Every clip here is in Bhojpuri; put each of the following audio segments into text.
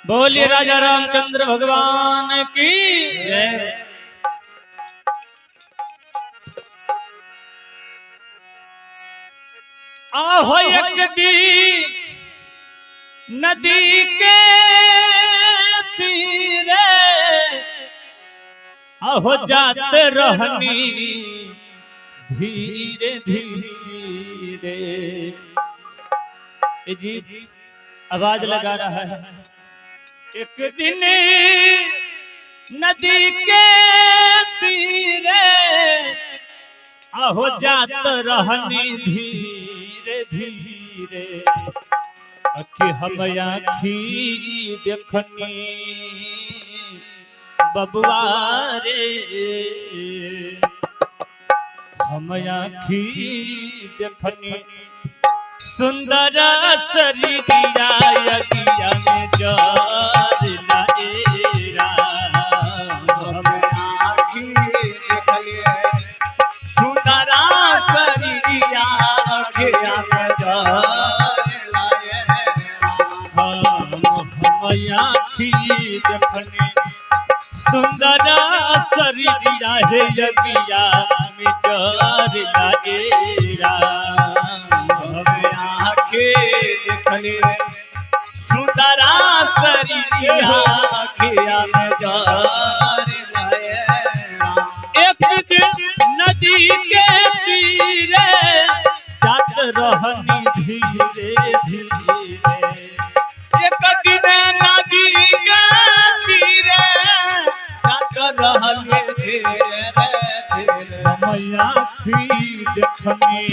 बोलिए राजा रामचंद्र भगवान की जय। आहो एक दी नदी के तीरे आहो जाते रहनी धीरे धीरे। जी आवाज लगा रहा है। एक दिन नदी के तीरे आहो जात रहनी धीरे धीरे। अखी हम आखी देखनी बबुआ रे, हम आखी देखनी सुंदर शरीरिया यगिया में जर लाएरा। हम आखी देखलिए सुंदर शरीरिया यगिया में जर लाएरा। हम आखी देखनी सुंदर शरीरिया है यगिया में जर लाएरा। आखे देखलिए सुंदरा शरीरिया यगिया में जर लाएरा। एक दिन नदी के तीरे जात रहनी धीरे धीरे। एक दिन नदी के तीरे जात रहलिए धीरे धीरे। हम आखी देखनी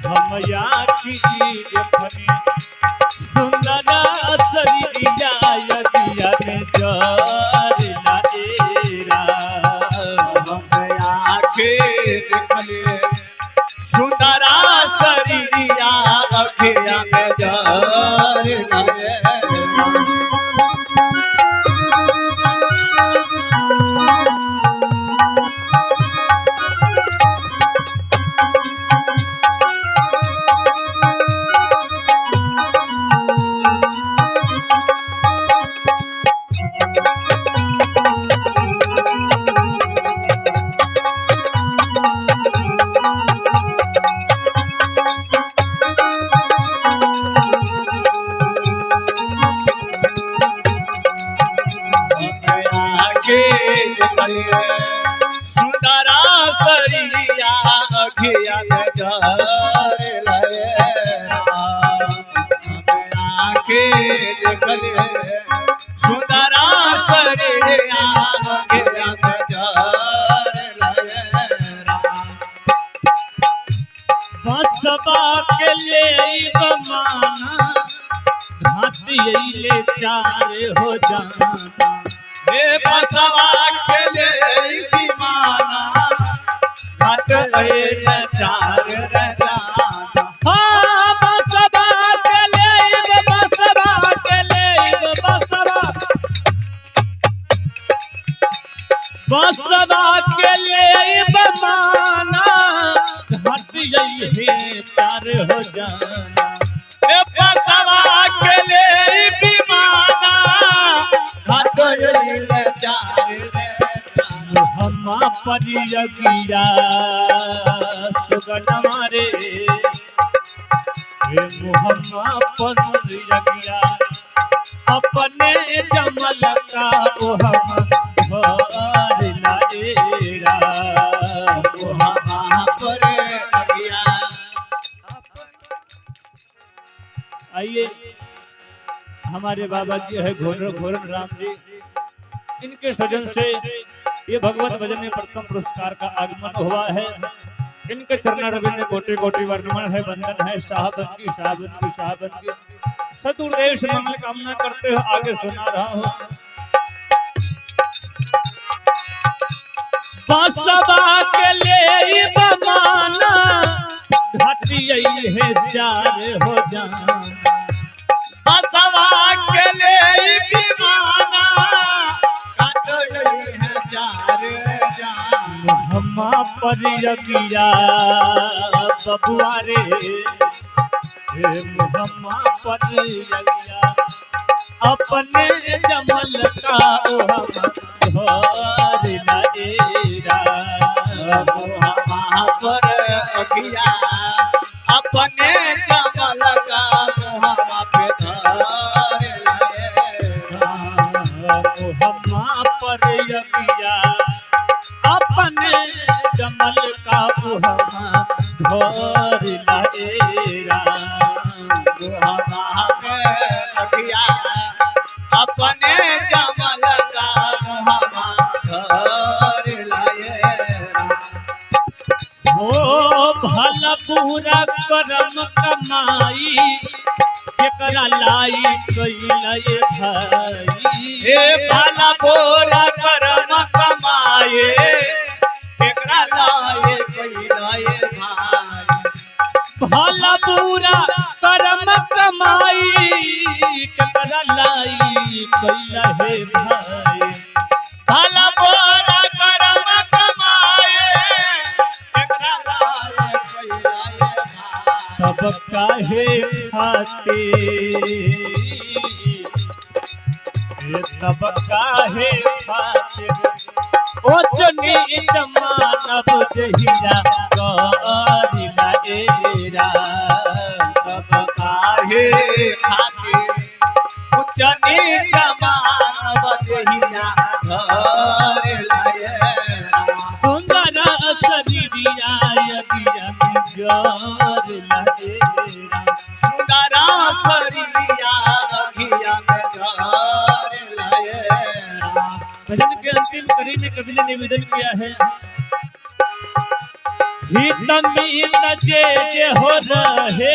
हम आखी देखनी सुंदर शरीरिया यगिया में जर लाएरा। हम आखे देखलिए सुंदरा शरीरिया यगिया में जर लाएरा। सुंदरा शरीरिया यगिया में जर लाएरा। आखे देखलिए सुंदरा शरीरिया यगिया में जर लाएरा। बसबा के ले बमाना घाटी ले चार हो जाना। हे बसवा के ले विमाना घाट ले चार जाना। हाँ बसबा के ले बसबा के ले बसबा के ले बमाना घाटी है चार हो जाना। हे बसवा के ले विमाना घाट ले चार जाना। हम परियगिया सुगन मारे हे मुहम्मा परियगिया अपने जमल का ओ हम भर लाएरा। वहाँ पर लगिया। आइए हमारे बाबा जी है घोरन राम जी, इनके सजन से ये भगवत भजन में प्रथम पुरस्कार का आगमन हुआ है। इनके चरण रविंद्र कोटि कोटि वर्णमन है, वंदन है शाहबन की शाहबन की शाहबन की। सदुर्देव से मंगल कामना करते हो आगे सुना रहा हूँ। बसबा के ले बमाना घाटी है चार हो जाना। बसवा के ले विमाना घाट ले चार जाना। हम परियगिया बबुआ रे मुहम्मा पर यगिया अपने जमल का घर लएरा मुहम्मा पर अगिया अपने जमल का मुहम्मा पे धर लाएरा मुहम्मा पर यगिया अपने जमल का मुहम्मा घर लएरा मुहम्मा पे अगिया अपने जमल का मुहम्मा धर लाएरा हो भला पूरा करम कमाई केकरा लाई कैलए भाई हे भला बोरा करम कमाए केकरा लाए कैलाए भाई भला पूरा करम कमाई केकरा लाई कैलए भाई भला बोरा करम कमाए केकरा लाए कैलाए भाई तब काहे खाते तब काहे खाते ओ चनी जमानब दहिया करिला एरा तब काहे खाते उच्च नीच मान बजहिया घर लाए सुंदर शरीरिया यगिया में जर लगेरा सुंदरा शरीरिया अघिया में घर लाए भजन के अंतिम कड़ी में कवि ने निवेदन किया है हित मीत जे हो रहे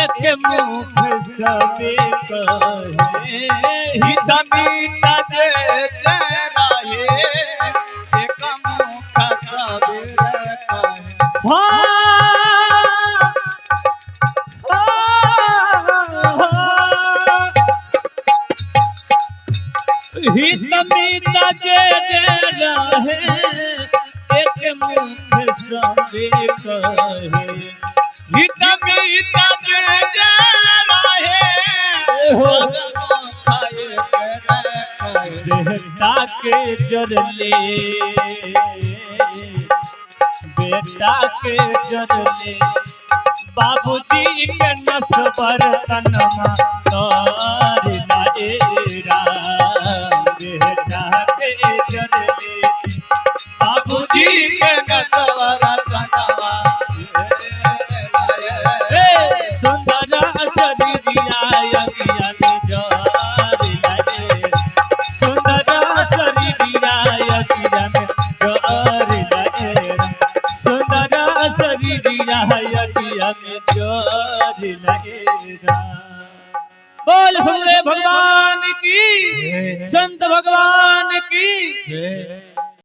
एक मुख सबे कहे हित मीत जे रहे एक मुख सबेर कहे हित मीत जे रहे एक मुख सबे कहे हित मीत जे रहे बेटा के जरले बेटा के जरले बाबूजी के नसबर तनमा कर लाएरा बेटा के जरले बाबूजी के नसवरा कनवा सुंदर शरीरिया यगिया में जर लाए सुंदर शरीरिया यगिया में जर लाए सुंदर शरीरिया यगिया में जर लाएरा बोल सूर्य भगवान की संत भगवान की